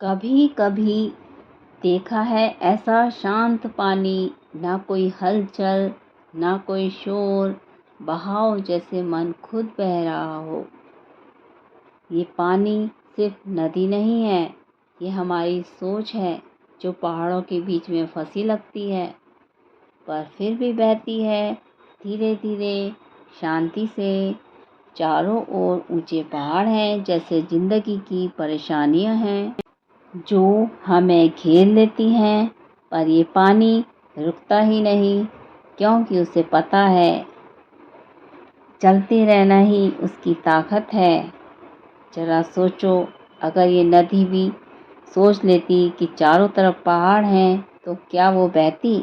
कभी कभी देखा है ऐसा शांत पानी, ना कोई हलचल, ना कोई शोर, बहाव जैसे मन खुद बह रहा हो। ये पानी सिर्फ नदी नहीं है, ये हमारी सोच है जो पहाड़ों के बीच में फंसी लगती है, पर फिर भी बहती है धीरे धीरे, शांति से। चारों ओर ऊंचे पहाड़ हैं, जैसे जिंदगी की परेशानियां हैं जो हमें घेर लेती हैं। पर ये पानी रुकता ही नहीं, क्योंकि उसे पता है चलते रहना ही उसकी ताकत है। जरा सोचो, अगर ये नदी भी सोच लेती कि चारों तरफ पहाड़ हैं तो क्या वो बहती?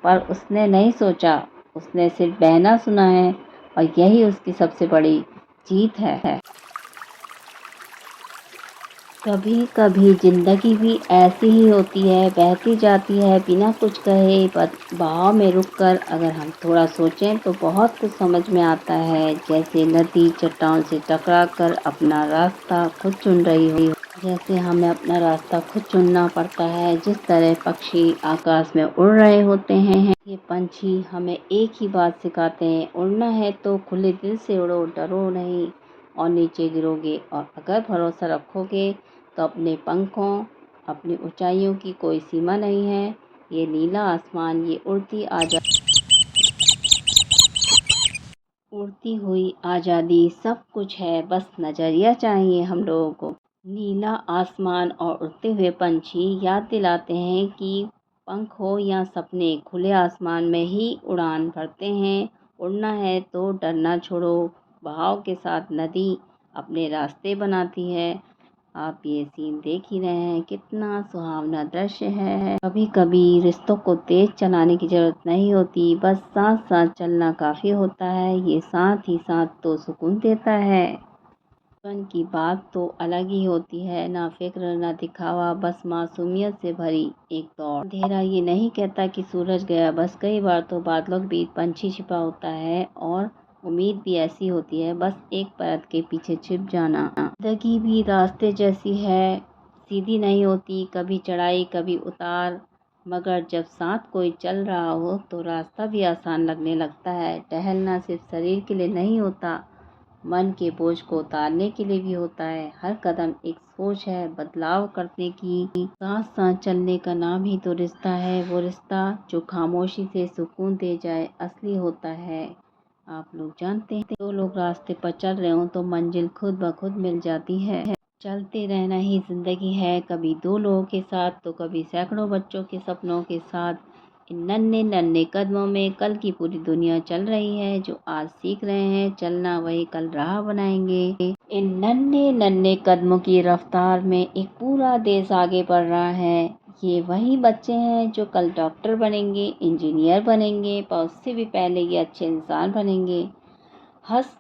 पर उसने नहीं सोचा, उसने सिर्फ बहना सुना है, और यही उसकी सबसे बड़ी जीत है। कभी कभी जिंदगी भी ऐसी ही होती है, बहती जाती है बिना कुछ कहे, पर बहाव में रुककर अगर हम थोड़ा सोचें तो बहुत कुछ समझ में आता है। जैसे नदी चट्टान से टकरा कर अपना रास्ता खुद चुन रही हो, जैसे हमें अपना रास्ता खुद चुनना पड़ता है। जिस तरह पक्षी आकाश में उड़ रहे होते हैं, ये पंछी हमें एक ही बात सिखाते हैं, उड़ना है तो खुले दिल से उड़ो, डरो नहीं और नीचे गिरोगे। और अगर भरोसा रखोगे तो अपने पंखों, अपनी ऊंचाइयों की कोई सीमा नहीं है। ये नीला आसमान, ये उड़ती हुई आज़ादी सब कुछ है, बस नज़रिया चाहिए हम लोगों को। नीला आसमान और उड़ते हुए पंछी याद दिलाते हैं कि पंख हो या सपने, खुले आसमान में ही उड़ान भरते हैं। उड़ना है तो डरना छोड़ो, बहाव के साथ नदी अपने रास्ते बनाती है। आप ये सीन देख ही रहे हैं, कितना सुहावना दृश्य है। कभी कभी रिश्तों को तेज चलाने की जरूरत नहीं होती, बस साथ साथ चलना काफी होता है। ये साथ ही साथ तो सुकून देता है। जीवन की बात तो अलग ही होती है, ना फिक्र ना दिखावा, बस मासूमियत से भरी एक दौड़। अंधेरा ये नहीं कहता कि सूरज गया, बस कई बार तो बादलों के बीच पंछी छिपा होता है। और उम्मीद भी ऐसी होती है, बस एक परत के पीछे छिप जाना। जिंदगी भी रास्ते जैसी है, सीधी नहीं होती, कभी चढ़ाई कभी उतार, मगर जब साथ कोई चल रहा हो तो रास्ता भी आसान लगने लगता है। टहलना सिर्फ शरीर के लिए नहीं होता, मन के बोझ को उतारने के लिए भी होता है। हर कदम एक सोच है बदलाव करने की। साथ साथ चलने का नाम ही तो रिश्ता है, वो रिश्ता जो खामोशी से सुकून दे जाए, असली होता है। आप लोग जानते हैं, दो लोग रास्ते पर चल रहे हो तो मंजिल खुद ब खुद मिल जाती है। चलते रहना ही जिंदगी है, कभी दो लोगों के साथ तो कभी सैकड़ों बच्चों के सपनों के साथ। इन नन्हे नन्हे कदमों में कल की पूरी दुनिया चल रही है। जो आज सीख रहे हैं चलना, वही कल राह बनाएंगे। इन नन्हे नन्हे कदमों की रफ्तार में एक पूरा देश आगे बढ़ रहा है। ये वही बच्चे हैं जो कल डॉक्टर बनेंगे, इंजीनियर बनेंगे, पर उससे भी पहले ये अच्छे इंसान बनेंगे। हंस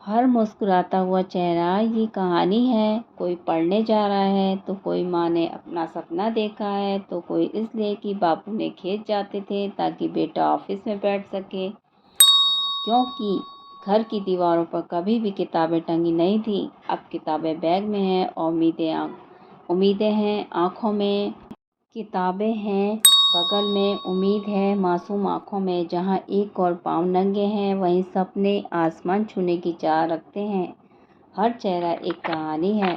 हर मुस्कुराता हुआ चेहरा ये कहानी है। कोई पढ़ने जा रहा है तो कोई माँ ने अपना सपना देखा है, तो कोई इसलिए कि बापू ने खेत जाते थे ताकि बेटा ऑफिस में बैठ सके। क्योंकि घर की दीवारों पर कभी भी किताबें टंगी नहीं थी, अब किताबें बैग में हैं और उम्मीदें हैं आँखों में। किताबें हैं बगल में, उम्मीद है मासूम आँखों में। जहाँ एक और पाँव नंगे हैं, वहीं सपने आसमान छूने की चाह रखते हैं। हर चेहरा एक कहानी है,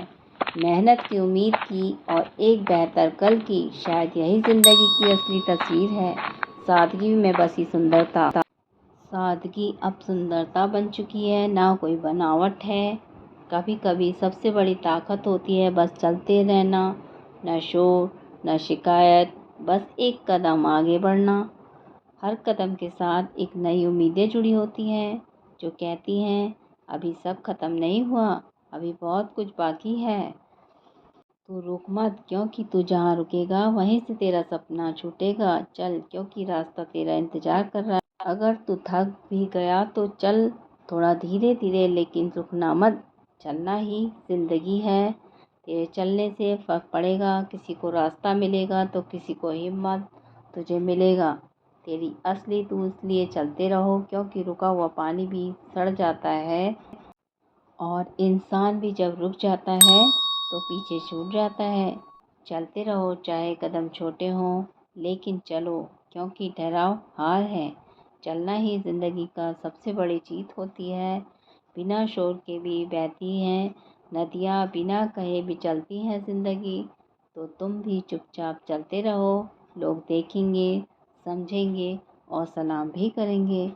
मेहनत की, उम्मीद की और एक बेहतर कल की। शायद यही जिंदगी की असली तस्वीर है, सादगी में बसी सुंदरता। सादगी अब सुंदरता बन चुकी है, ना कोई बनावट है। कभी कभी सबसे बड़ी ताकत होती है बस चलते रहना, न शोर न शिकायत, बस एक कदम आगे बढ़ना। हर कदम के साथ एक नई उम्मीदें जुड़ी होती हैं, जो कहती हैं अभी सब खत्म नहीं हुआ, अभी बहुत कुछ बाकी है। तू रुक मत, क्योंकि तू जहाँ रुकेगा वहीं से तेरा सपना छूटेगा। चल, क्योंकि रास्ता तेरा इंतजार कर रहा है। अगर तू थक भी गया तो चल थोड़ा धीरे धीरे, लेकिन रुकना मत। चलना ही जिंदगी है। तेरे चलने से फर्क पड़ेगा, किसी को रास्ता मिलेगा तो किसी को हिम्मत तुझे मिलेगा। तेरी असली तू इसलिए चलते रहो, क्योंकि रुका हुआ पानी भी सड़ जाता है, और इंसान भी जब रुक जाता है तो पीछे छूट जाता है। चलते रहो चाहे कदम छोटे हों, लेकिन चलो, क्योंकि ठहराव हार है। चलना ही ज़िंदगी का सबसे बड़ी जीत होती है। बिना शोर के भी बहती हैं नदियाँ, बिना कहे भी चलती है ज़िंदगी। तो तुम भी चुपचाप चलते रहो, लोग देखेंगे, समझेंगे और सलाम भी करेंगे।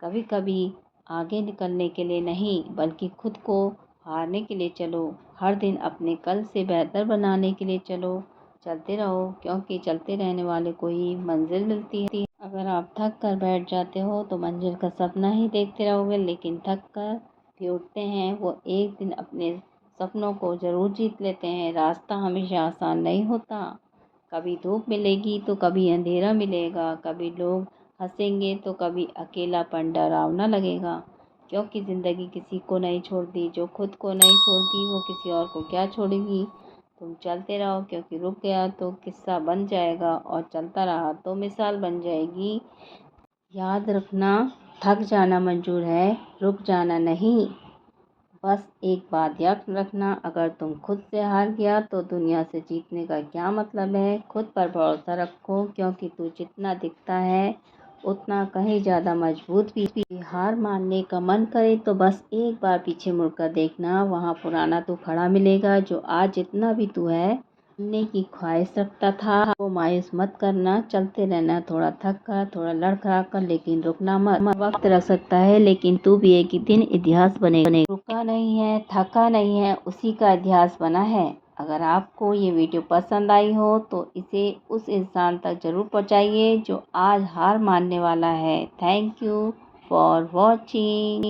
कभी कभी आगे निकलने के लिए नहीं, बल्कि खुद को हारने के लिए चलो। हर दिन अपने कल से बेहतर बनाने के लिए चलो। चलते रहो, क्योंकि चलते रहने वाले को ही मंजिल मिलती है। अगर आप थक कर बैठ जाते हो तो मंजिल का सपना ही देखते रहोगे, लेकिन थक कर भी उठते हैं वो एक दिन अपने सपनों को ज़रूर जीत लेते हैं। रास्ता हमेशा आसान नहीं होता। कभी धूप मिलेगी तो कभी अंधेरा मिलेगा, कभी लोग हंसेंगे तो कभी अकेलापन डरावना लगेगा। क्योंकि ज़िंदगी किसी को नहीं छोड़ती, जो खुद को नहीं छोड़ती वो किसी और को क्या छोड़ेगी। तुम चलते रहो, क्योंकि रुक गया तो किस्सा बन जाएगा और चलता रहा तो मिसाल बन जाएगी। याद रखना, थक जाना मंजूर है, रुक जाना नहीं। बस एक बात याद रखना, अगर तुम खुद से हार गया तो दुनिया से जीतने का क्या मतलब है। खुद पर भरोसा रखो, क्योंकि तू जितना दिखता है उतना कहीं ज़्यादा मजबूत भी। हार मानने का मन करे तो बस एक बार पीछे मुड़कर देखना, वहाँ पुराना तू खड़ा मिलेगा, जो आज जितना भी तू है बनने की ख्वाहिश रखता था। वो मायूस मत करना, चलते रहना, थोड़ा थक कर, थोड़ा लड़खड़ा कर, लेकिन रुकना मत। वक्त रख सकता है, लेकिन तू भी एक ही दिन इतिहास बनेगा। रुका नहीं है, थका नहीं है, उसी का इतिहास बना है। अगर आपको ये वीडियो पसंद आई हो तो इसे उस इंसान तक ज़रूर पहुंचाइए जो आज हार मानने वाला है। Thank you for watching.